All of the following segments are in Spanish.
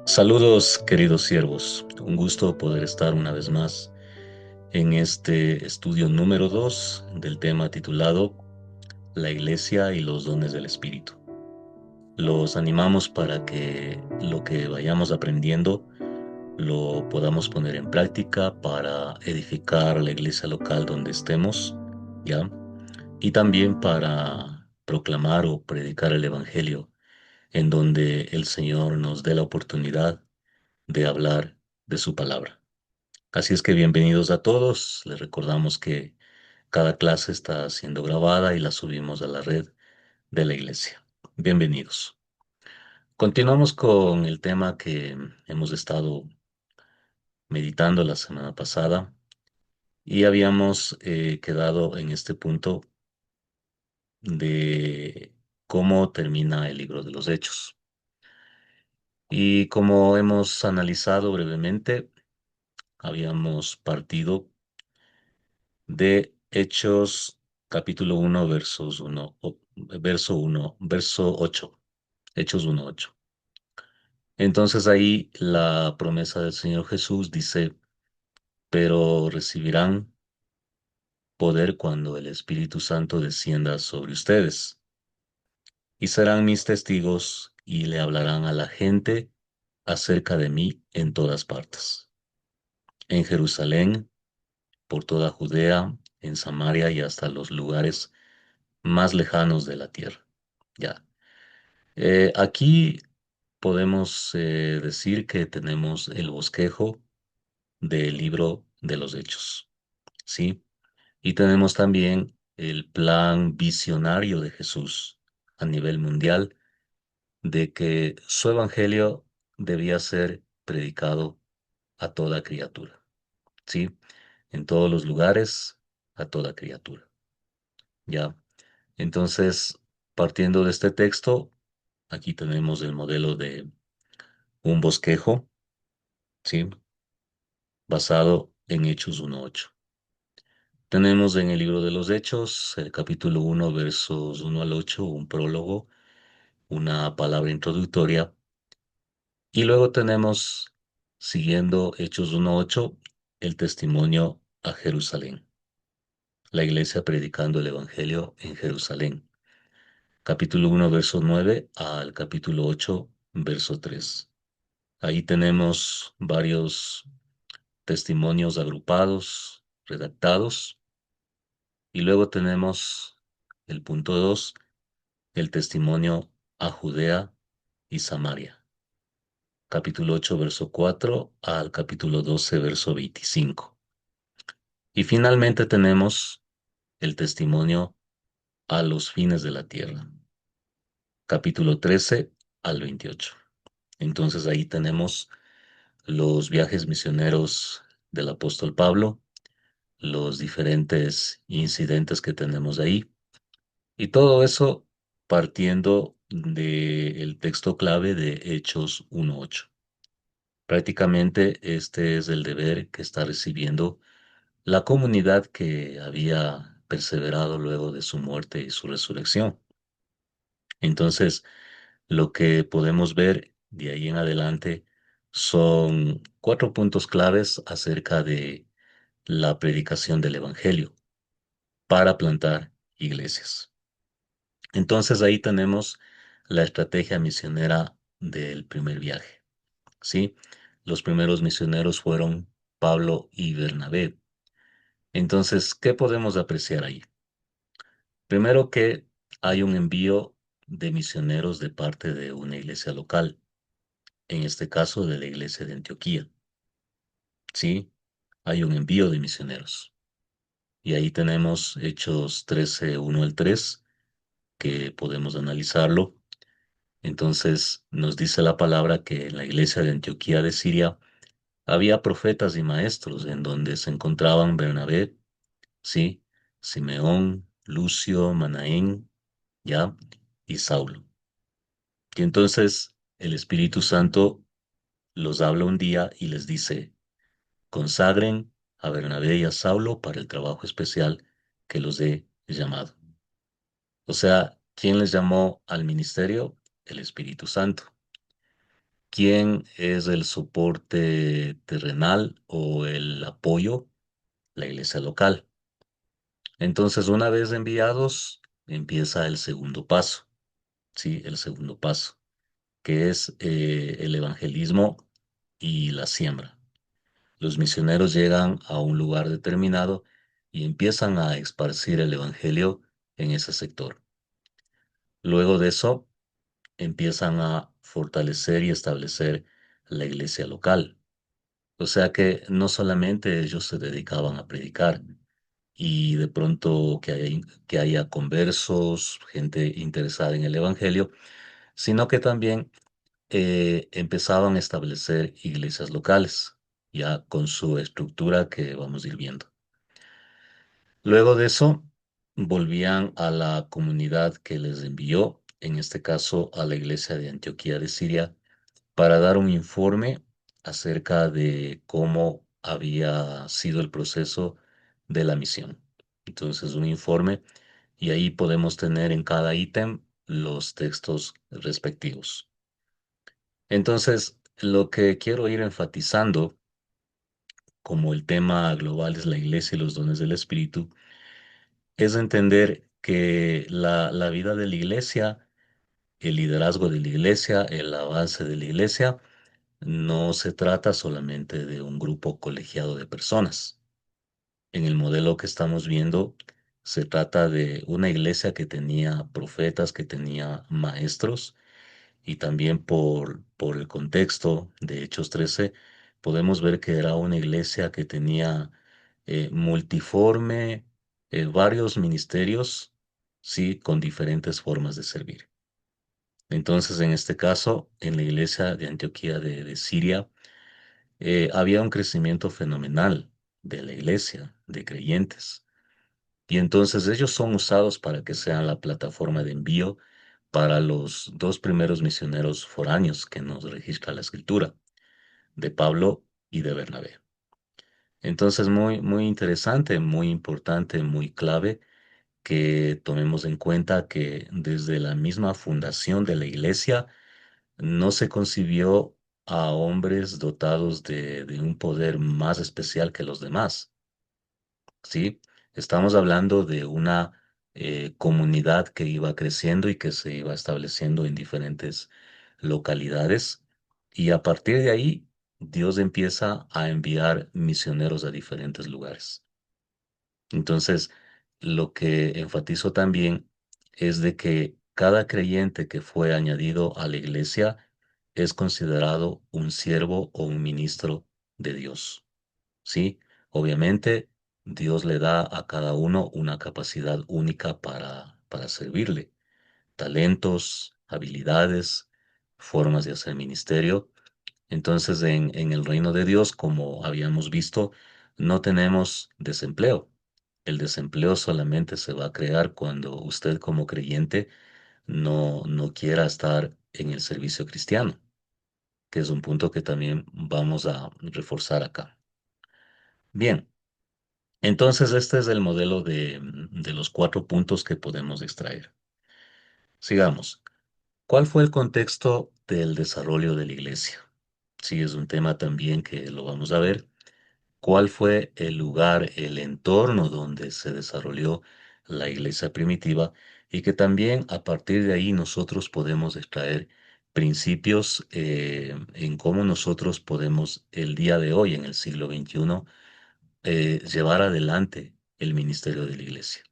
Saludos, queridos siervos. Un gusto poder estar una vez más en este estudio número 2 del tema titulado La Iglesia y los dones del Espíritu. Los animamos para que lo que vayamos aprendiendo lo podamos poner en práctica para edificar la iglesia local donde estemos, ¿ya? Y también para proclamar o predicar el Evangelio en donde el Señor nos dé la oportunidad de hablar de su palabra. Así es que bienvenidos a todos. Les recordamos que cada clase está siendo grabada y la subimos a la red de la iglesia. Bienvenidos. Continuamos con el tema que hemos estado meditando la semana pasada y habíamos quedado en este punto de cómo termina el libro de los Hechos. Y como hemos analizado brevemente, habíamos partido de Hechos capítulo uno versos verso 8, Hechos 1:8. Entonces ahí la promesa del Señor Jesús dice, pero recibirán poder cuando el Espíritu Santo descienda sobre ustedes, y serán mis testigos y le hablarán a la gente acerca de mí en todas partes, en Jerusalén, por toda Judea, en Samaria y hasta los lugares más lejanos de la tierra. Ya. Aquí podemos decir que tenemos el bosquejo del libro de los Hechos, ¿sí? Y tenemos también el plan visionario de Jesús a nivel mundial de que su evangelio debía ser predicado a toda criatura, ¿sí? En todos los lugares, a toda criatura, ¿ya? Entonces, partiendo de este texto, aquí tenemos el modelo de un bosquejo, ¿sí? Basado en Hechos 1:8. Tenemos en el libro de los Hechos, el capítulo 1, versos 1 al 8, un prólogo, una palabra introductoria, y luego tenemos, siguiendo Hechos 1:8, el testimonio a Jerusalén, la iglesia predicando el Evangelio en Jerusalén. Capítulo 1, verso 9 al capítulo 8, verso 3. Ahí tenemos varios testimonios agrupados, redactados, y luego tenemos el punto 2, el testimonio a Judea y Samaria, capítulo 8, verso 4 al capítulo 12, verso 25. Y finalmente tenemos el testimonio a los fines de la tierra, capítulo 13 al 28. Entonces ahí tenemos los viajes misioneros del apóstol Pablo, los diferentes incidentes que tenemos ahí, y todo eso partiendo del texto clave de Hechos 1:8. Prácticamente este es el deber que está recibiendo la comunidad que había perseverado luego de su muerte y su resurrección. Entonces, lo que podemos ver de ahí en adelante son cuatro puntos claves acerca de la predicación del Evangelio para plantar iglesias. Entonces ahí tenemos la estrategia misionera del primer viaje, ¿sí? Los primeros misioneros fueron Pablo y Bernabé. Entonces, ¿qué podemos apreciar ahí? Primero que hay un envío de misioneros de parte de una iglesia local, en este caso de la iglesia de Antioquía, ¿sí? Hay un envío de misioneros. Y ahí tenemos Hechos 13, 1 al 3, que podemos analizarlo. Entonces nos dice la palabra que en la iglesia de Antioquía de Siria había profetas y maestros en donde se encontraban Bernabé, sí, Simeón, Lucio, Manaén, ya, y Saulo. Y entonces el Espíritu Santo los habla un día y les dice, consagren a Bernabé y a Saulo para el trabajo especial que los he llamado. O sea, ¿quién les llamó al ministerio? El Espíritu Santo. ¿Quién es el soporte terrenal o el apoyo? La iglesia local. Entonces, una vez enviados, empieza el segundo paso, ¿sí? El segundo paso, que es el evangelismo y la siembra. Los misioneros llegan a un lugar determinado y empiezan a esparcir el evangelio en ese sector. Luego de eso, empiezan a fortalecer y establecer la iglesia local. O sea que no solamente ellos se dedicaban a predicar y de pronto que haya conversos, gente interesada en el evangelio, sino que también empezaban a establecer iglesias locales, ya con su estructura que vamos a ir viendo. Luego de eso, volvían a la comunidad que les envió, en este caso a la iglesia de Antioquía de Siria, para dar un informe acerca de cómo había sido el proceso de la misión. Entonces, un informe y ahí podemos tener en cada ítem los textos respectivos. Entonces, lo que quiero ir enfatizando, como el tema global es la iglesia y los dones del Espíritu, es entender que la vida de la iglesia, el liderazgo de la iglesia, el avance de la iglesia, no se trata solamente de un grupo colegiado de personas. En el modelo que estamos viendo, se trata de una iglesia que tenía profetas, que tenía maestros, y también por el contexto de Hechos 13, podemos ver que era una iglesia que tenía multiforme, varios ministerios, sí, con diferentes formas de servir. Entonces, en este caso, en la iglesia de Antioquía de Siria, había un crecimiento fenomenal de la iglesia, de creyentes. Y entonces ellos son usados para que sean la plataforma de envío para los dos primeros misioneros foráneos que nos registra la escritura, de Pablo y de Bernabé. Entonces, muy interesante, muy importante, muy clave que tomemos en cuenta que desde la misma fundación de la iglesia no se concibió a hombres dotados de un poder más especial que los demás, ¿sí? Estamos hablando de una comunidad que iba creciendo y que se iba estableciendo en diferentes localidades y a partir de ahí Dios empieza a enviar misioneros a diferentes lugares. Entonces, lo que enfatizo también es de que cada creyente que fue añadido a la iglesia es considerado un siervo o un ministro de Dios. ¿Sí? Obviamente, Dios le da a cada uno una capacidad única para servirle, talentos, habilidades, formas de hacer ministerio. Entonces, en el reino de Dios, como habíamos visto, no tenemos desempleo. El desempleo solamente se va a crear cuando usted como creyente no quiera estar en el servicio cristiano, que es un punto que también vamos a reforzar acá. Bien, entonces este es el modelo de los cuatro puntos que podemos extraer. Sigamos. ¿Cuál fue el contexto del desarrollo de la iglesia? Sí, es un tema también que lo vamos a ver. ¿Cuál fue el lugar, el entorno donde se desarrolló la iglesia primitiva? Y que también a partir de ahí nosotros podemos extraer principios en cómo nosotros podemos el día de hoy, en el siglo XXI, llevar adelante el ministerio de la iglesia.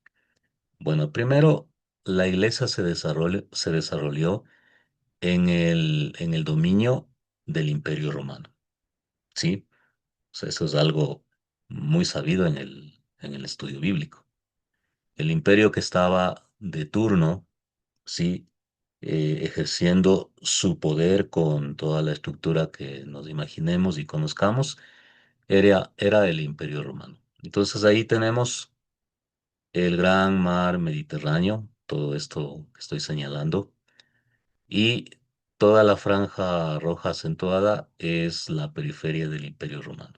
Bueno, primero, la iglesia se desarrolló en el dominio del Imperio Romano, ¿sí? O sea, eso es algo muy sabido en el estudio bíblico. El imperio que estaba de turno, ¿sí? Ejerciendo su poder con toda la estructura que nos imaginemos y conozcamos, era el Imperio Romano. Entonces ahí tenemos el gran mar Mediterráneo, todo esto que estoy señalando, y toda la franja roja acentuada es la periferia del Imperio Romano.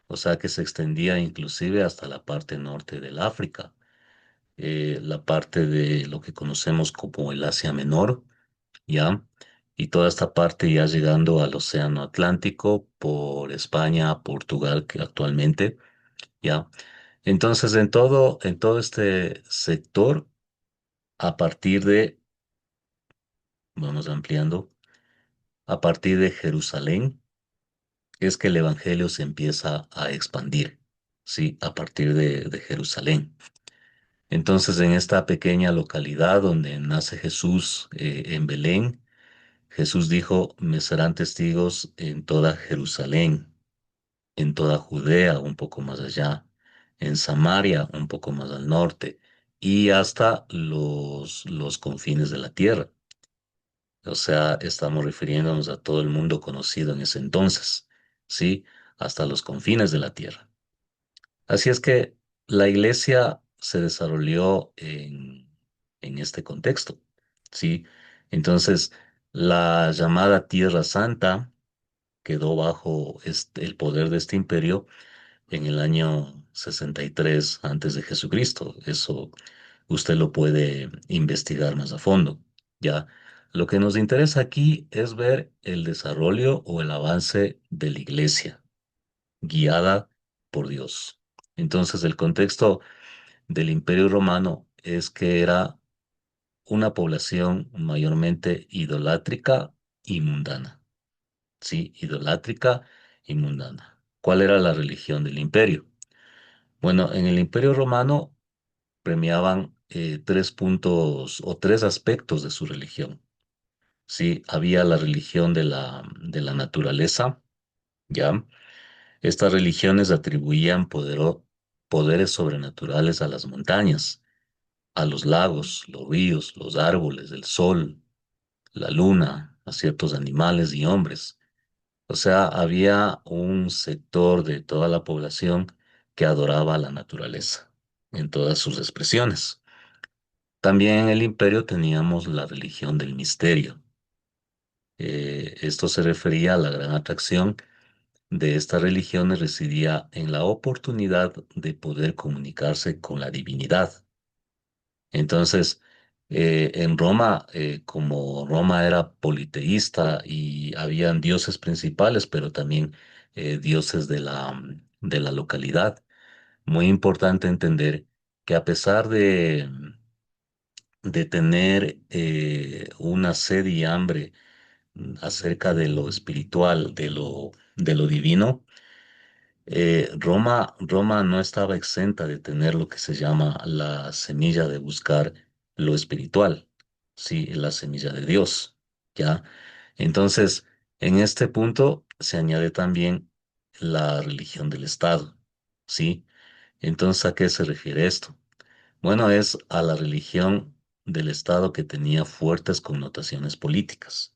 O sea que se extendía inclusive hasta la parte norte del África, la parte de lo que conocemos como el Asia Menor, ¿ya? y toda esta parte ya llegando al Océano Atlántico por España, Portugal, que actualmente, ¿ya? Entonces, en todo este sector, a partir de, vamos ampliando, a partir de Jerusalén, es que el Evangelio se empieza a expandir, ¿sí? A partir de Jerusalén. Entonces, en esta pequeña localidad donde nace Jesús, en Belén, Jesús dijo, me serán testigos en toda Jerusalén, en toda Judea, un poco más allá, en Samaria, un poco más al norte, y hasta los confines de la tierra. O sea, estamos refiriéndonos a todo el mundo conocido en ese entonces, ¿sí? Hasta los confines de la tierra. Así es que la iglesia se desarrolló en este contexto, ¿sí? Entonces, la llamada Tierra Santa quedó bajo el poder de este imperio en el año 63 antes de Jesucristo. Eso usted lo puede investigar más a fondo, ¿ya? Lo que nos interesa aquí es ver el desarrollo o el avance de la iglesia, guiada por Dios. Entonces, el contexto del Imperio Romano es que era una población mayormente idolátrica y mundana. Sí, idolátrica y mundana. ¿Cuál era la religión del imperio? Bueno, en el Imperio Romano premiaban tres puntos o tres aspectos de su religión. Sí, había la religión de la naturaleza, ¿ya? Estas religiones atribuían poderes sobrenaturales a las montañas, a los lagos, los ríos, los árboles, el sol, la luna, a ciertos animales y hombres. O sea, había un sector de toda la población que adoraba a la naturaleza en todas sus expresiones. También en el imperio teníamos la religión del misterio. Esto se refería a la gran atracción de estas religiones residía en la oportunidad de poder comunicarse con la divinidad. Entonces, en Roma, como Roma era politeísta y habían dioses principales, pero también dioses de la localidad, muy importante entender que a pesar de tener una sed y hambre acerca de lo espiritual, de lo divino, Roma no estaba exenta de tener lo que se llama la semilla de buscar lo espiritual, sí, la semilla de Dios, ¿ya? Entonces, en este punto se añade también la religión del Estado, ¿sí? Entonces, ¿a qué se refiere esto? Bueno, es a la religión del Estado que tenía fuertes connotaciones políticas.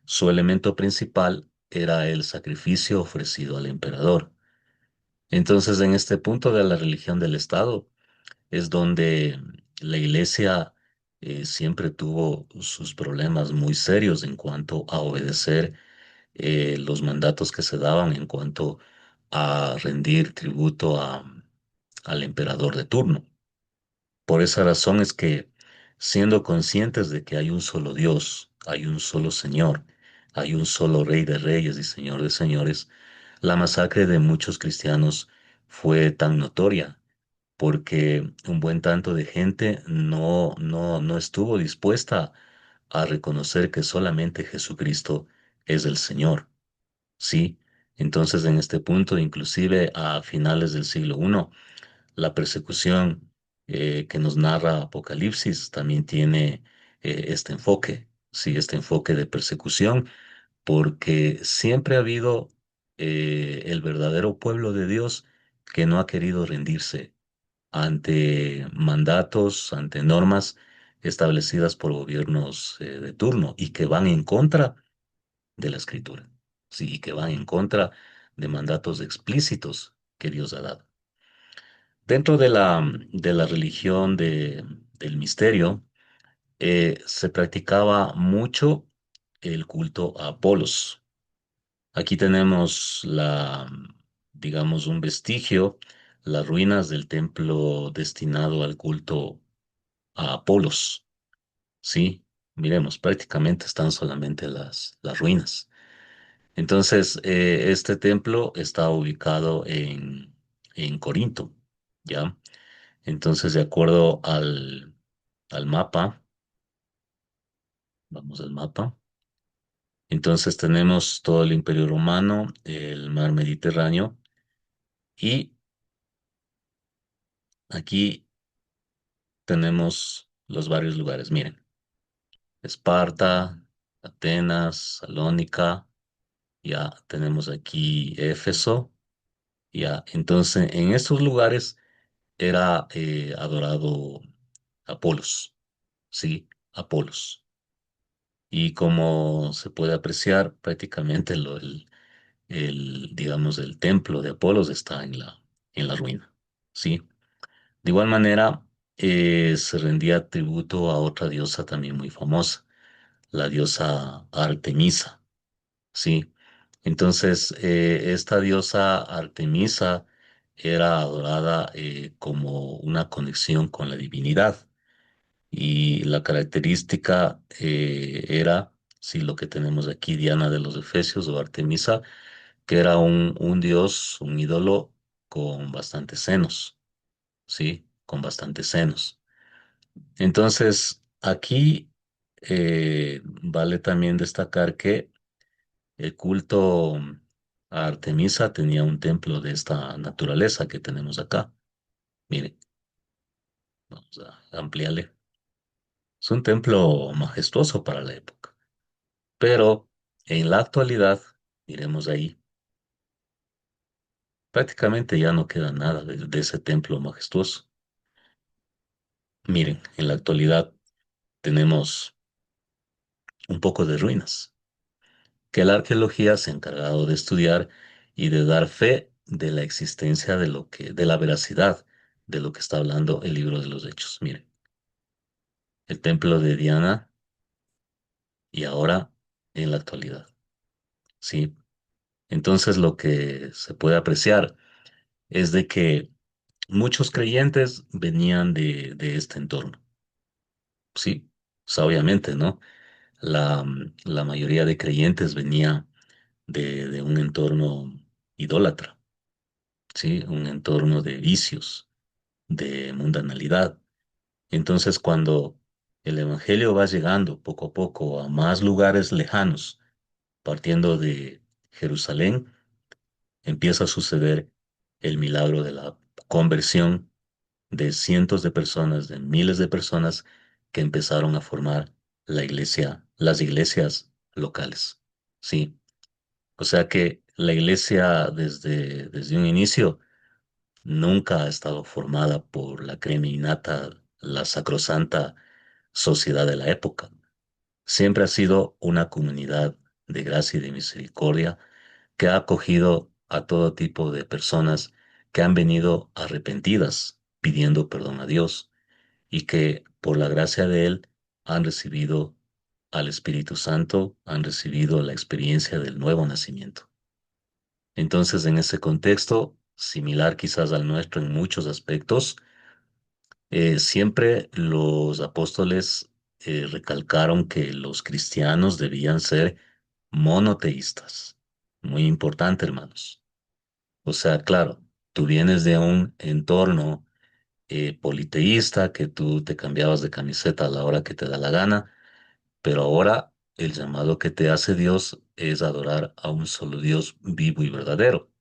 Su elemento principal era el sacrificio ofrecido al emperador. Entonces, en este punto de la religión del Estado es donde la Iglesia siempre tuvo sus problemas muy serios en cuanto a obedecer los mandatos que se daban en cuanto a rendir tributo al emperador de turno. Por esa razón es que, siendo conscientes de que hay un solo Dios, hay un solo Señor, hay un solo Rey de Reyes y Señor de Señores, la masacre de muchos cristianos fue tan notoria porque un buen tanto de gente no estuvo dispuesta a reconocer que solamente Jesucristo es el Señor. Sí, entonces en este punto, inclusive a finales del siglo I, la persecución que nos narra Apocalipsis también tiene este enfoque, sí, este enfoque de persecución, porque siempre ha habido el verdadero pueblo de Dios que no ha querido rendirse ante mandatos, ante normas establecidas por gobiernos de turno y que van en contra de la escritura, sí, y que van en contra de mandatos explícitos que Dios ha dado. Dentro de la religión del misterio, se practicaba mucho el culto a Apolos. Aquí tenemos digamos, un vestigio, las ruinas del templo destinado al culto a Apolos, ¿sí? Miremos, prácticamente están solamente las ruinas. Entonces, este templo está ubicado en Corinto, ¿ya? Entonces, de acuerdo al mapa, vamos al mapa. Entonces tenemos todo el Imperio Romano, el mar Mediterráneo y aquí tenemos los varios lugares. Miren, Esparta, Atenas, Salónica, ya tenemos aquí Éfeso, ya. Entonces en estos lugares era adorado Apolos, sí, Apolos. Y como se puede apreciar, prácticamente digamos, el templo de Apolos está en la ruina, ¿sí? De igual manera, se rendía tributo a otra diosa también muy famosa, la diosa Artemisa, ¿sí? Entonces, esta diosa Artemisa era adorada como una conexión con la divinidad y la característica era, sí, lo que tenemos aquí, Diana de los Efesios o Artemisa, que era un dios, un ídolo con bastantes senos, ¿sí? Con bastantes senos. Entonces, aquí vale también destacar que el culto a Artemisa tenía un templo de esta naturaleza que tenemos acá. Mire, vamos a ampliarle. Es un templo majestuoso para la época, pero en la actualidad, miremos ahí, prácticamente ya no queda nada de ese templo majestuoso. Miren, en la actualidad tenemos un poco de ruinas que la arqueología se ha encargado de estudiar y de dar fe de la existencia de la veracidad de lo que está hablando el libro de los Hechos. Miren, el templo de Diana y ahora en la actualidad, ¿sí? Entonces lo que se puede apreciar es de que muchos creyentes venían de este entorno, ¿sí? O sea, obviamente, ¿no? La mayoría de creyentes venía de un entorno idólatra, ¿sí? Un entorno de vicios, de mundanalidad. Entonces, cuando el Evangelio va llegando poco a poco a más lugares lejanos, partiendo de Jerusalén, empieza a suceder el milagro de la conversión de cientos de personas, de miles de personas que empezaron a formar la iglesia, las iglesias locales. Sí, o sea que la iglesia desde un inicio nunca ha estado formada por la crema innata, la sacrosanta sociedad de la época. Siempre ha sido una comunidad de gracia y de misericordia que ha acogido a todo tipo de personas que han venido arrepentidas pidiendo perdón a Dios y que por la gracia de Él han recibido al Espíritu Santo, han recibido la experiencia del nuevo nacimiento. Entonces, en ese contexto, similar quizás al nuestro en muchos aspectos, siempre los apóstoles recalcaron que los cristianos debían ser monoteístas. Muy importante, hermanos. O sea, claro, tú vienes de un entorno politeísta, que tú te cambiabas de camiseta a la hora que te da la gana, pero ahora el llamado que te hace Dios es adorar a un solo Dios vivo y verdadero.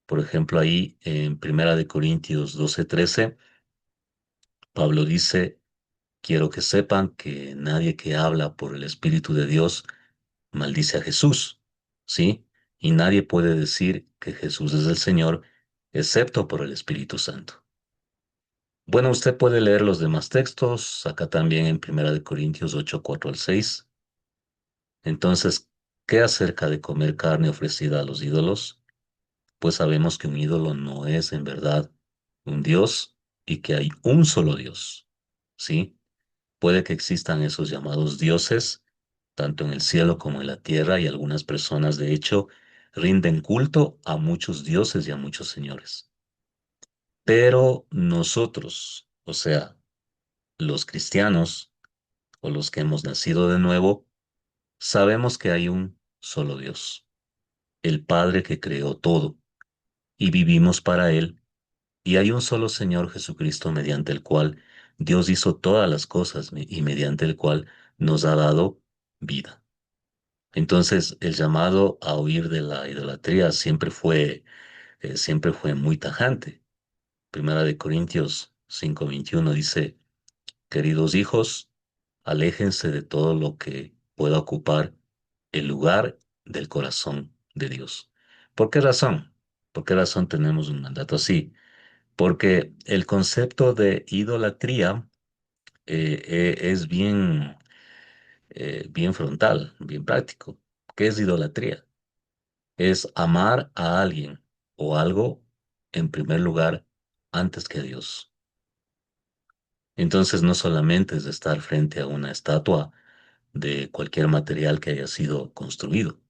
Por ejemplo, ahí en Primera de Corintios 12:13, Pablo dice, quiero que sepan que nadie que habla por el Espíritu de Dios maldice a Jesús, ¿sí? Y nadie puede decir que Jesús es el Señor excepto por el Espíritu Santo. Bueno, usted puede leer los demás textos, acá también en Primera de Corintios 8:4 al 6. Entonces, ¿qué acerca de comer carne ofrecida a los ídolos? Pues sabemos que un ídolo no es en verdad un Dios y que hay un solo Dios, ¿sí? Puede que existan esos llamados dioses, tanto en el cielo como en la tierra, y algunas personas, de hecho, rinden culto a muchos dioses y a muchos señores. Pero nosotros, o sea, los cristianos, o los que hemos nacido de nuevo, sabemos que hay un solo Dios, el Padre que creó todo, y vivimos para Él, y hay un solo Señor Jesucristo mediante el cual Dios hizo todas las cosas y mediante el cual nos ha dado vida. Entonces, el llamado a huir de la idolatría siempre fue muy tajante. Primera de Corintios 5:21 dice, queridos hijos, aléjense de todo lo que pueda ocupar el lugar del corazón de Dios. ¿Por qué razón? ¿Por qué razón tenemos un mandato así? Porque el concepto de idolatría es bien frontal, bien práctico. ¿Qué es idolatría? Es amar a alguien o algo en primer lugar antes que a Dios. Entonces no solamente es estar frente a una estatua de cualquier material que haya sido construido,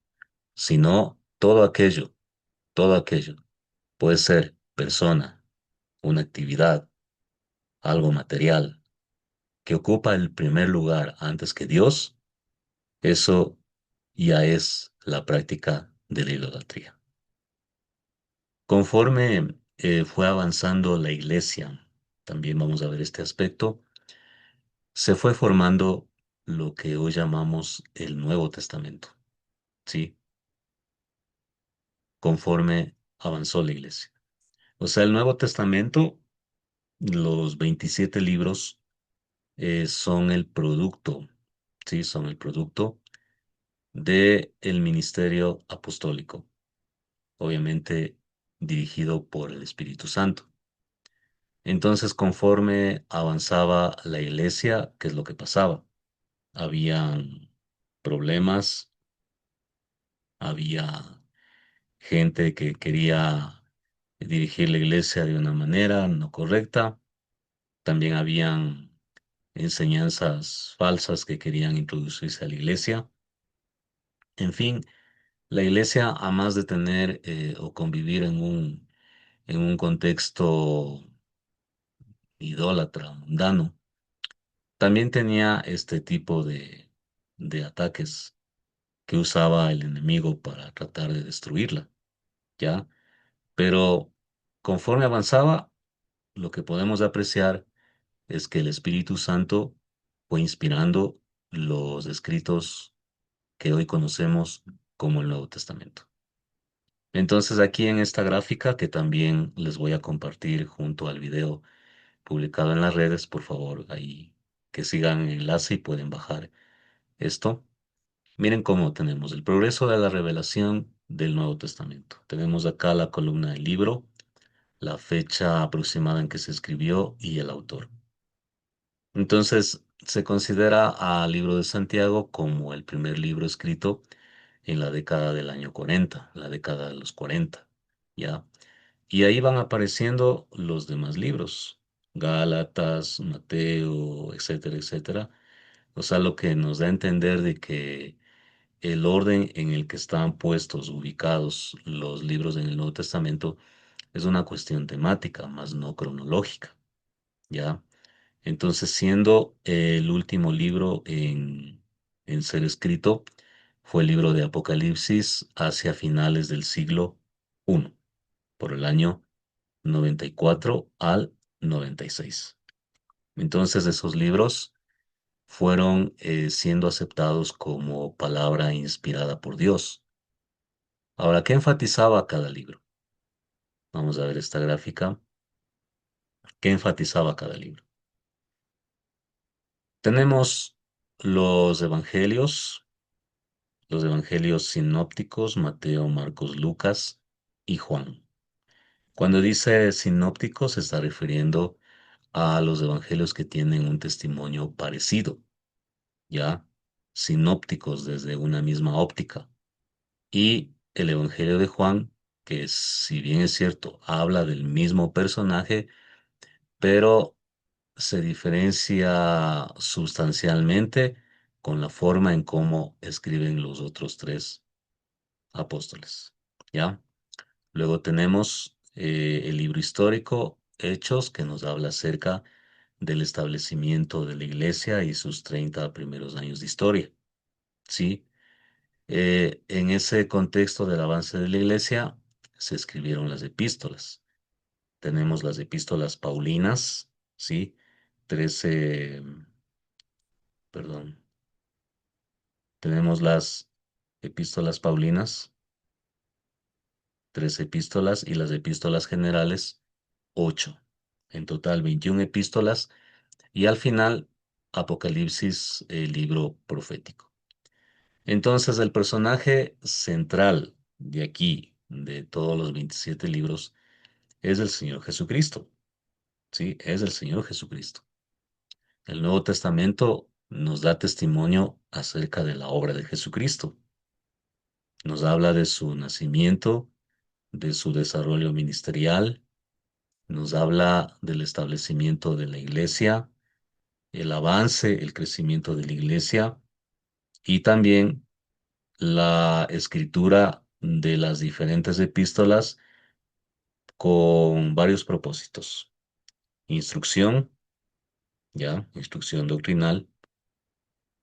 sino todo aquello, puede ser persona, una actividad, algo material, que ocupa el primer lugar antes que Dios, eso ya es la práctica de la idolatría. Conforme fue avanzando la iglesia, también vamos a ver este aspecto, se fue formando lo que hoy llamamos el Nuevo Testamento, ¿sí? Conforme avanzó la iglesia. O sea, el Nuevo Testamento, los 27 libros son el producto, ¿sí? Son el producto de el ministerio apostólico, obviamente dirigido por el Espíritu Santo. Entonces, conforme avanzaba la iglesia, ¿qué es lo que pasaba? Habían problemas, había gente que quería dirigir la iglesia de una manera no correcta, también habían enseñanzas falsas que querían introducirse a la iglesia. En fin, la iglesia, a más de tener o convivir en un contexto idólatra, mundano, también tenía este tipo de ataques que usaba el enemigo para tratar de destruirla, ¿ya? Pero conforme avanzaba, lo que podemos apreciar es que el Espíritu Santo fue inspirando los escritos que hoy conocemos como el Nuevo Testamento. Entonces aquí en esta gráfica que también les voy a compartir junto al video publicado en las redes, por favor, ahí que sigan el enlace y pueden bajar esto. Miren cómo tenemos el progreso de la revelación del Nuevo Testamento. Tenemos acá la columna del libro, la fecha aproximada en que se escribió y el autor. Entonces, se considera al libro de Santiago como el primer libro escrito en la década del año 40, la década de los 40, ¿ya? Y ahí van apareciendo los demás libros, Gálatas, Mateo, etcétera, etcétera. O sea, lo que nos da a entender de que el orden en el que están puestos, ubicados los libros en el Nuevo Testamento es una cuestión temática, más no cronológica, ¿ya? Entonces, siendo el último libro en ser escrito, fue el libro de Apocalipsis hacia finales del siglo I, por el año 94 al 96. Entonces, esos libros fueron siendo aceptados como palabra inspirada por Dios. Ahora, ¿qué enfatizaba cada libro? Vamos a ver esta gráfica. ¿Qué enfatizaba cada libro? Tenemos los evangelios sinópticos, Mateo, Marcos, Lucas y Juan. Cuando dice sinópticos, se está refiriendo a los evangelios que tienen un testimonio parecido, ¿ya? Sinópticos desde una misma óptica. Y el evangelio de Juan, que si bien es cierto, habla del mismo personaje, pero se diferencia sustancialmente con la forma en cómo escriben los otros tres apóstoles. ¿Ya? Luego tenemos el libro histórico, Hechos, que nos habla acerca del establecimiento de la iglesia y sus 30 primeros años de historia. ¿Sí? En ese contexto del avance de la iglesia se escribieron las epístolas. Tenemos las epístolas paulinas, ¿sí? 13, perdón, tenemos las epístolas paulinas, 3 epístolas y las epístolas generales, 8. En total, 21 epístolas y al final, Apocalipsis, el libro profético. Entonces, el personaje central de aquí, de todos los 27 libros, es el Señor Jesucristo. Sí, es el Señor Jesucristo. El Nuevo Testamento nos da testimonio acerca de la obra de Jesucristo. Nos habla de su nacimiento, de su desarrollo ministerial, nos habla del establecimiento de la iglesia, el avance, el crecimiento de la iglesia y también la escritura de las diferentes epístolas con varios propósitos. Instrucción, ya, instrucción doctrinal,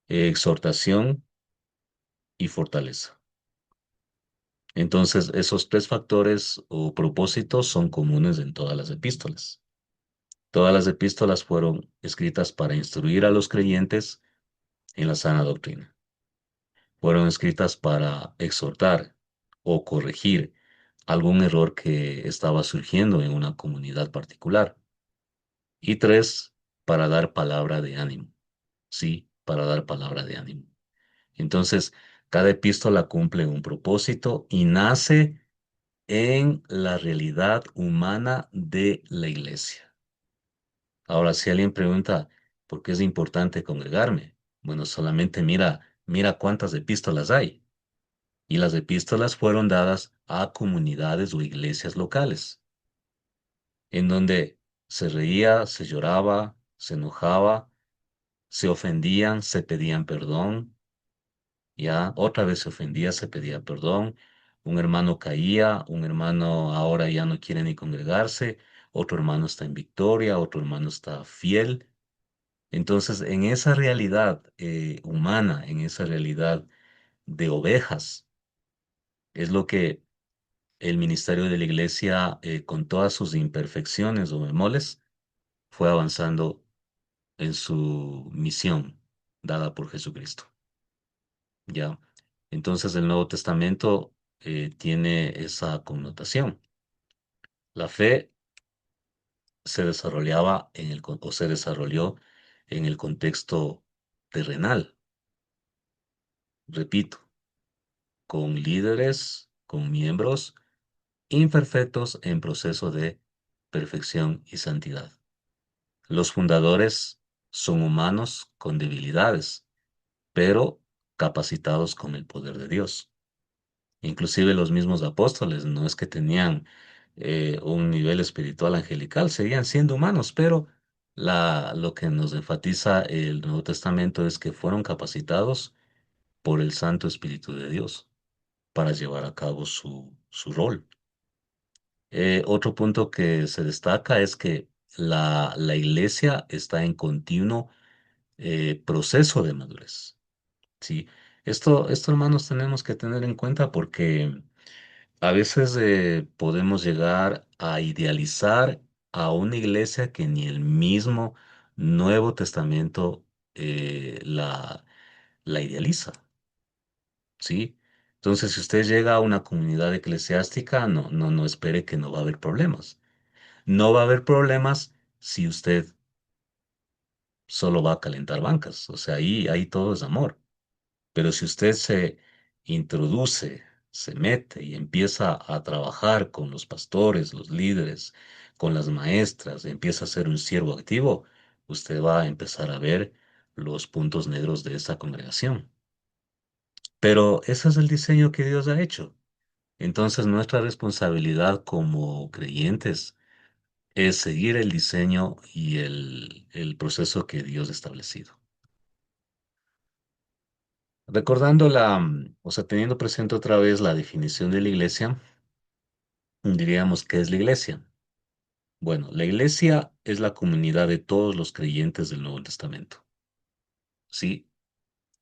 exhortación y fortaleza. Entonces, esos 3 factores o propósitos son comunes en todas las epístolas. Todas las epístolas fueron escritas para instruir a los creyentes en la sana doctrina. Fueron escritas para exhortar o corregir algún error que estaba surgiendo en una comunidad particular. Y 3, para dar palabra de ánimo. Sí, para dar palabra de ánimo. Entonces, cada epístola cumple un propósito y nace en la realidad humana de la iglesia. Ahora, si alguien pregunta, ¿por qué es importante congregarme? Bueno, solamente mira cuántas epístolas hay. Y las epístolas fueron dadas a comunidades o iglesias locales, en donde se reía, se lloraba, se enojaba, se ofendían, se pedían perdón, ya otra vez se ofendía, se pedía perdón, un hermano caía, un hermano ahora ya no quiere ni congregarse, otro hermano está en victoria, otro hermano está fiel. Entonces, en esa realidad humana, en esa realidad de ovejas, es lo que el ministerio de la iglesia, con todas sus imperfecciones o bemoles, fue avanzando en su misión dada por Jesucristo. ¿Ya? Entonces el Nuevo Testamento tiene esa connotación. La fe se desarrollaba o se desarrolló en el contexto terrenal, repito, con líderes, con miembros imperfectos en proceso de perfección y santidad. Los fundadores son humanos con debilidades, pero capacitados con el poder de Dios. Inclusive los mismos apóstoles no es que tenían un nivel espiritual angelical, seguían siendo humanos, pero lo que nos enfatiza el Nuevo Testamento es que fueron capacitados por el Santo Espíritu de Dios para llevar a cabo su rol. Otro punto que se destaca es que la iglesia está en continuo proceso de madurez. Sí, esto, hermanos, tenemos que tener en cuenta porque a veces podemos llegar a idealizar a una iglesia que ni el mismo Nuevo Testamento la idealiza, ¿sí? Entonces, si usted llega a una comunidad eclesiástica, no espere que no va a haber problemas. No va a haber problemas si usted solo va a calentar bancas. O sea, ahí todo es amor. Pero si usted se introduce, se mete y empieza a trabajar con los pastores, los líderes, con las maestras, empieza a ser un siervo activo, usted va a empezar a ver los puntos negros de esa congregación. Pero ese es el diseño que Dios ha hecho. Entonces nuestra responsabilidad como creyentes es seguir el diseño y el proceso que Dios ha establecido. Recordando o sea, teniendo presente otra vez la definición de la iglesia, diríamos que es la iglesia. Bueno, la iglesia es la comunidad de todos los creyentes del Nuevo Testamento, ¿sí?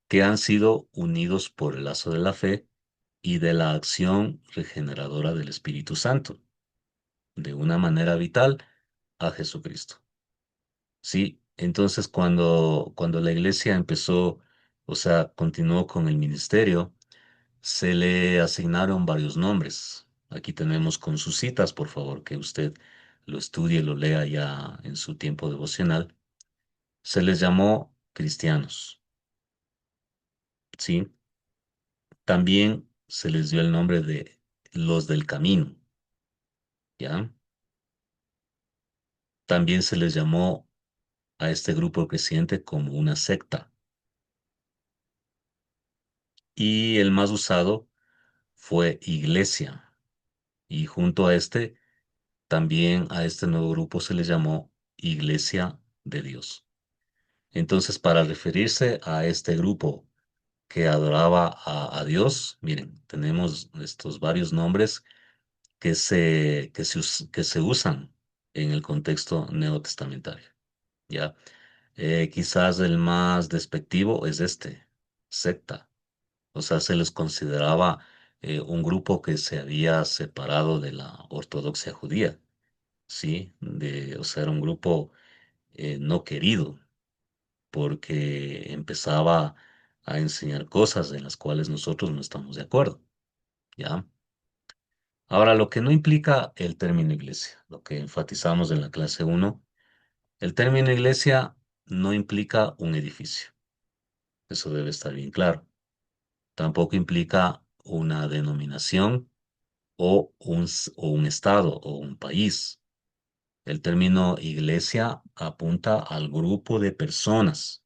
Que han sido unidos por el lazo de la fe y de la acción regeneradora del Espíritu Santo, de una manera vital a Jesucristo. Sí, entonces cuando la iglesia empezó, o sea, continuó con el ministerio, se le asignaron varios nombres. Aquí tenemos con sus citas, por favor, que usted lo estudie, lo lea ya en su tiempo devocional. Se les llamó cristianos, ¿sí? También se les dio el nombre de los del camino, ¿ya? También se les llamó a este grupo creciente como una secta. Y el más usado fue iglesia. Y junto a este, también a este nuevo grupo se le llamó Iglesia de Dios. Entonces, para referirse a este grupo que adoraba a Dios, miren, tenemos estos varios nombres que se usan en el contexto neotestamentario, ¿ya? Quizás el más despectivo es este, secta. O sea, se les consideraba un grupo que se había separado de la ortodoxia judía, ¿sí? O sea, era un grupo no querido porque empezaba a enseñar cosas en las cuales nosotros no estamos de acuerdo, ¿ya? Ahora, lo que no implica el término iglesia, lo que enfatizamos en la clase uno, el término iglesia no implica un edificio, eso debe estar bien claro. Tampoco implica una denominación o un estado o un país. El término iglesia apunta al grupo de personas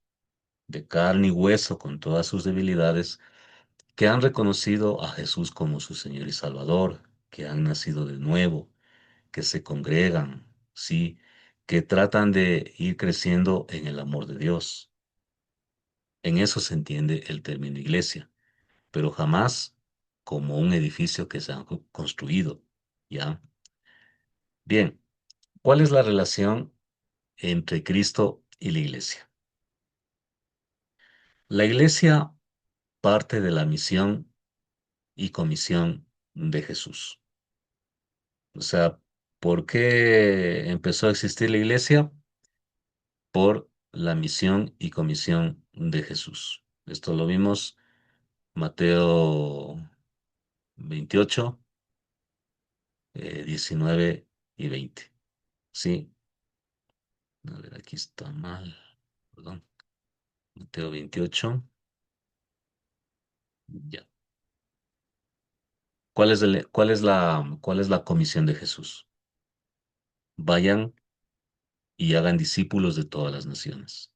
de carne y hueso con todas sus debilidades que han reconocido a Jesús como su Señor y Salvador, que han nacido de nuevo, que se congregan, sí, que tratan de ir creciendo en el amor de Dios. En eso se entiende el término iglesia, pero jamás como un edificio que se ha construido, ¿ya? Bien, ¿cuál es la relación entre Cristo y la iglesia? La iglesia parte de la misión y comisión de Jesús. O sea, ¿por qué empezó a existir la iglesia? Por la misión y comisión de Jesús. Esto lo vimos Mateo 28, 19 y 20. Sí, a ver, aquí está mal. Perdón. Mateo 28. Ya. ¿Cuál es la comisión de Jesús? Vayan y hagan discípulos de todas las naciones.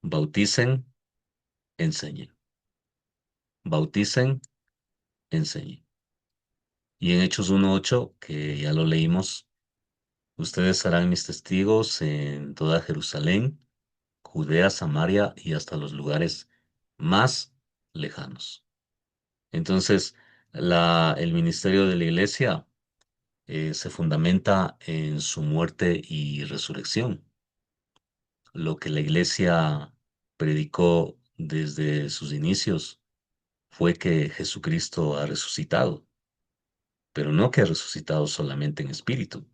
Bauticen, enseñen. Bauticen, enseñen. Y en Hechos 1:8, que ya lo leímos, ustedes serán mis testigos en toda Jerusalén, Judea, Samaria y hasta los lugares más lejanos. Entonces, el ministerio de la iglesia se fundamenta en su muerte y resurrección. Lo que la iglesia predicó desde sus inicios fue que Jesucristo ha resucitado, pero no que ha resucitado solamente en espíritu,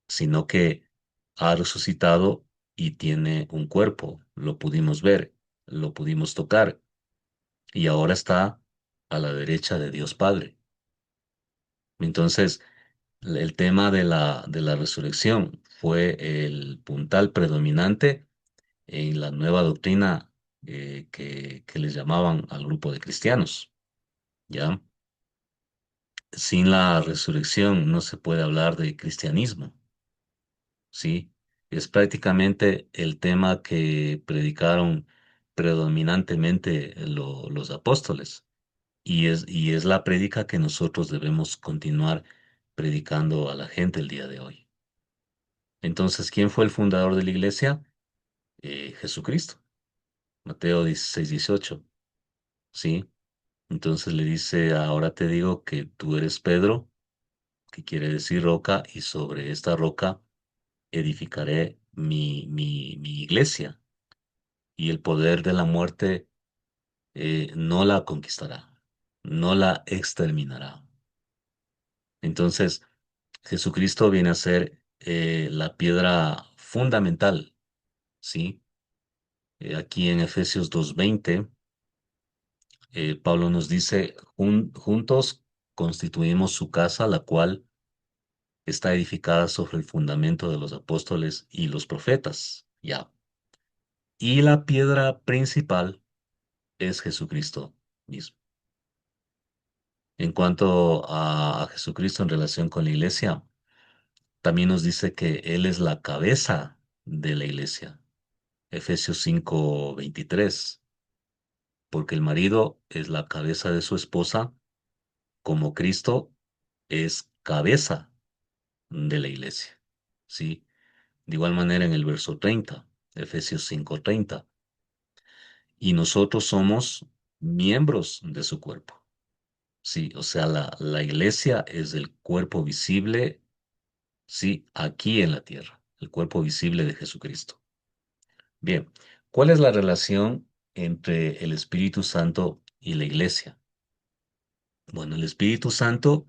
sino que ha resucitado y tiene un cuerpo. Lo pudimos ver, lo pudimos tocar y ahora está a la derecha de Dios Padre. Entonces, el tema de la resurrección fue el puntal predominante en la nueva doctrina que les llamaban al grupo de cristianos, ¿ya? Sin la resurrección no se puede hablar de cristianismo, ¿sí? Es prácticamente el tema que predicaron predominantemente los apóstoles y es la prédica que nosotros debemos continuar predicando a la gente el día de hoy. Entonces, ¿quién fue el fundador de la iglesia? Jesucristo. Mateo 16:18, ¿sí? Entonces le dice, ahora te digo que tú eres Pedro que quiere decir roca, y sobre esta roca edificaré mi iglesia, y el poder de la muerte no la conquistará, no la exterminará. Entonces, Jesucristo viene a ser la piedra fundamental, ¿sí? Aquí en Efesios 2:20, Pablo nos dice, Juntos constituimos su casa, la cual está edificada sobre el fundamento de los apóstoles y los profetas, ya. Y la piedra principal es Jesucristo mismo. En cuanto a Jesucristo en relación con la iglesia, también nos dice que Él es la cabeza de la iglesia. Efesios 5:23, porque el marido es la cabeza de su esposa, como Cristo es cabeza de la iglesia. ¿Sí? De igual manera en el verso 30, Efesios 5:30, y nosotros somos miembros de su cuerpo. Sí, o sea, la iglesia es el cuerpo visible, sí, aquí en la tierra, el cuerpo visible de Jesucristo. Bien, ¿cuál es la relación entre el Espíritu Santo y la iglesia? Bueno, el Espíritu Santo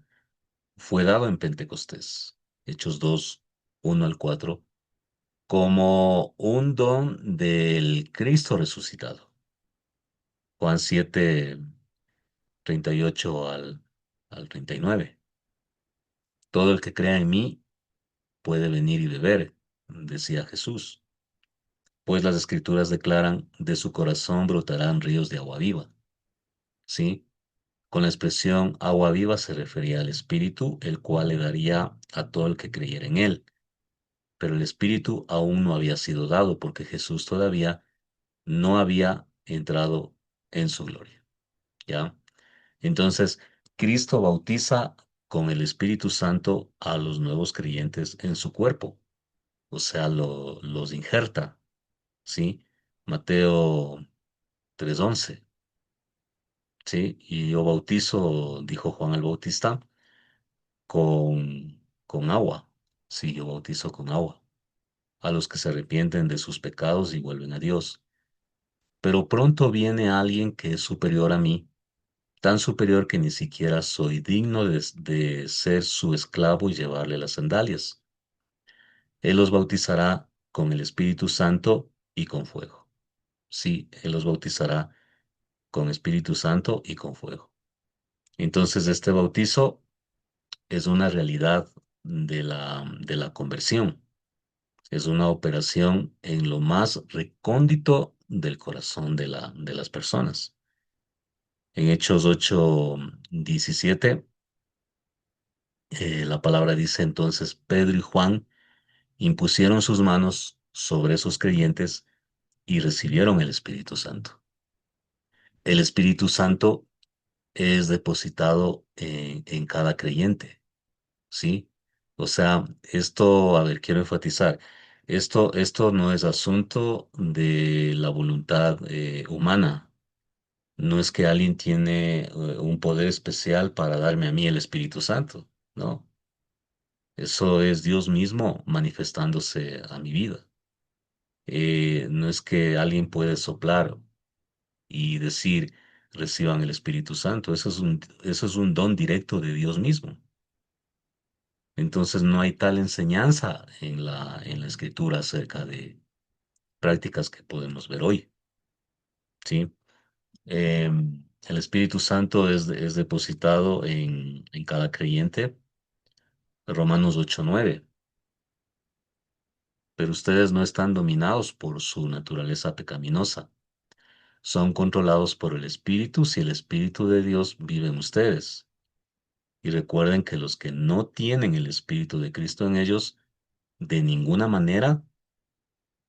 fue dado en Pentecostés, Hechos 2:1 al 4, como un don del Cristo resucitado. Juan 7:38 al 39. Todo el que crea en mí puede venir y beber, decía Jesús, pues las escrituras declaran, de su corazón brotarán ríos de agua viva. ¿Sí? Con la expresión agua viva se refería al Espíritu, el cual le daría a todo el que creyera en él. Pero el Espíritu aún no había sido dado porque Jesús todavía no había entrado en su gloria. ¿Ya? Entonces, Cristo bautiza con el Espíritu Santo a los nuevos creyentes en su cuerpo, o sea, los injerta, ¿sí? Mateo 3:11, ¿sí? Y yo bautizo, dijo Juan el Bautista, con agua, sí, yo bautizo con agua, a los que se arrepienten de sus pecados y vuelven a Dios. Pero pronto viene alguien que es superior a mí, tan superior que ni siquiera soy digno de ser su esclavo y llevarle las sandalias. Él los bautizará con el Espíritu Santo y con fuego. Sí, Él los bautizará con Espíritu Santo y con fuego. Entonces, este bautizo es una realidad de la conversión. Es una operación en lo más recóndito del corazón de las personas. En Hechos 8:17, la palabra dice entonces, Pedro y Juan impusieron sus manos sobre esos creyentes y recibieron el Espíritu Santo. El Espíritu Santo es depositado en cada creyente, ¿sí? O sea, esto, a ver, quiero enfatizar, esto no es asunto de la voluntad humana. No es que alguien tiene un poder especial para darme a mí el Espíritu Santo, no. Eso es Dios mismo manifestándose a mi vida. No es que alguien puede soplar y decir, reciban el Espíritu Santo. Eso es un don directo de Dios mismo. Entonces no hay tal enseñanza en la Escritura acerca de prácticas que podemos ver hoy, ¿sí? El Espíritu Santo es depositado en cada creyente. Romanos 8:9. Pero ustedes no están dominados por su naturaleza pecaminosa. Son controlados por el Espíritu si el Espíritu de Dios vive en ustedes. Y recuerden que los que no tienen el Espíritu de Cristo en ellos, de ninguna manera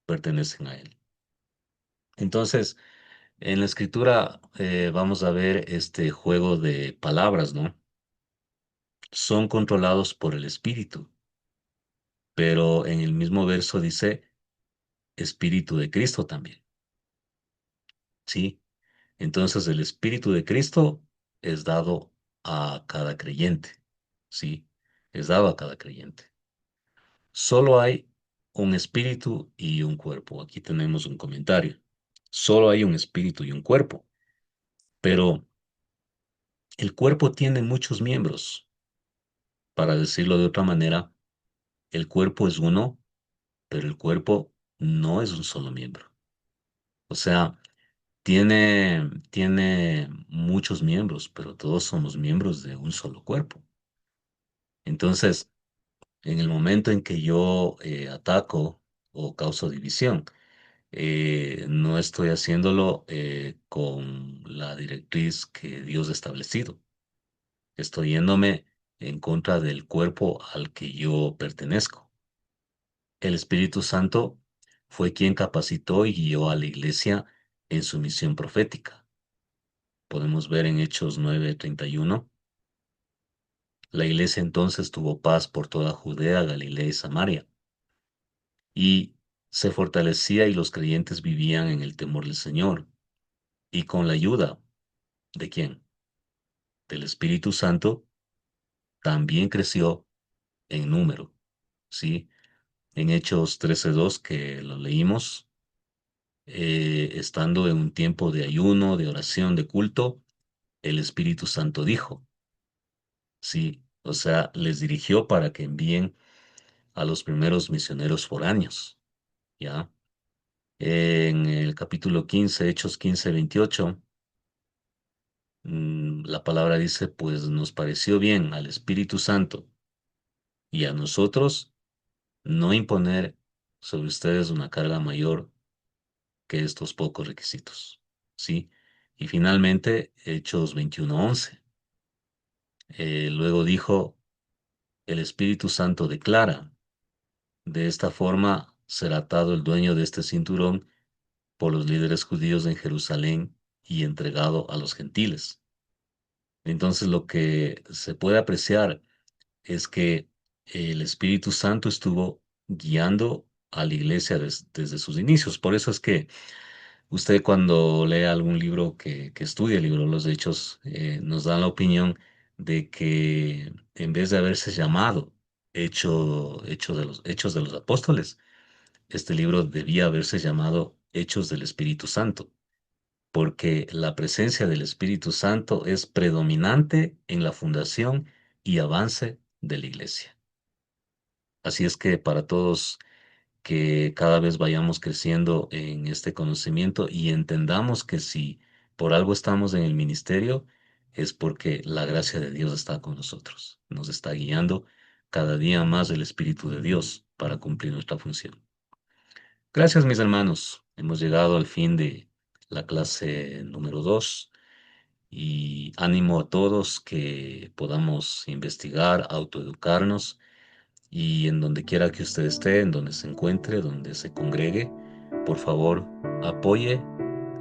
pertenecen a Él. Entonces, en la Escritura vamos a ver este juego de palabras, ¿no? Son controlados por el Espíritu, pero en el mismo verso dice Espíritu de Cristo también, ¿sí? Entonces el Espíritu de Cristo es dado a cada creyente, ¿sí? es dado a cada creyente. Solo hay un espíritu y un cuerpo. Aquí tenemos un comentario. Solo hay un espíritu y un cuerpo, pero el cuerpo tiene muchos miembros. Para decirlo de otra manera, el cuerpo es uno, pero el cuerpo no es un solo miembro. O sea, tiene muchos miembros, pero todos somos miembros de un solo cuerpo. Entonces, en el momento en que yo ataco o causo división, no estoy haciéndolo con la directriz que Dios ha establecido. Estoy yéndome en contra del cuerpo al que yo pertenezco. El Espíritu Santo fue quien capacitó y guió a la iglesia en su misión profética. Podemos ver en Hechos 9:31. La iglesia entonces tuvo paz por toda Judea, Galilea y Samaria, y se fortalecía y los creyentes vivían en el temor del Señor, y con la ayuda ¿de quién? Del Espíritu Santo, también creció en número, ¿sí? En Hechos 13:2 que lo leímos, estando en un tiempo de ayuno, de oración, de culto, el Espíritu Santo dijo, ¿sí? O sea, les dirigió para que envíen a los primeros misioneros foráneos, ¿ya? En el capítulo 15, Hechos 15:28, la palabra dice, pues nos pareció bien al Espíritu Santo y a nosotros no imponer sobre ustedes una carga mayor que estos pocos requisitos, ¿sí? Y finalmente, Hechos 21:11. Luego dijo, el Espíritu Santo declara, de esta forma será atado el dueño de este cinturón por los líderes judíos en Jerusalén y entregado a los gentiles. Entonces lo que se puede apreciar es que el Espíritu Santo estuvo guiando a la iglesia desde sus inicios. Por eso es que usted cuando lee algún libro que estudie el libro de los Hechos, nos da la opinión de que en vez de haberse llamado Hechos de los Apóstoles, este libro debía haberse llamado Hechos del Espíritu Santo, porque la presencia del Espíritu Santo es predominante en la fundación y avance de la iglesia. Así es que para todos que cada vez vayamos creciendo en este conocimiento y entendamos que si por algo estamos en el ministerio, es porque la gracia de Dios está con nosotros. Nos está guiando cada día más el Espíritu de Dios para cumplir nuestra función. Gracias, mis hermanos. Hemos llegado al fin de la clase número 2 y ánimo a todos que podamos investigar, autoeducarnos y en donde quiera que usted esté, en donde se encuentre, donde se congregue, por favor, apoye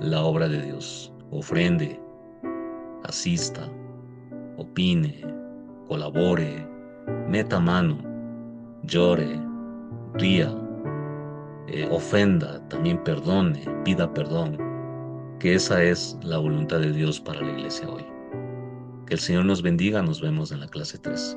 la obra de Dios, ofrende, asista, opine, colabore, meta mano, llore, ría, ofenda, también perdone, pida perdón, que esa es la voluntad de Dios para la iglesia hoy. Que el Señor nos bendiga, nos vemos en la clase 3.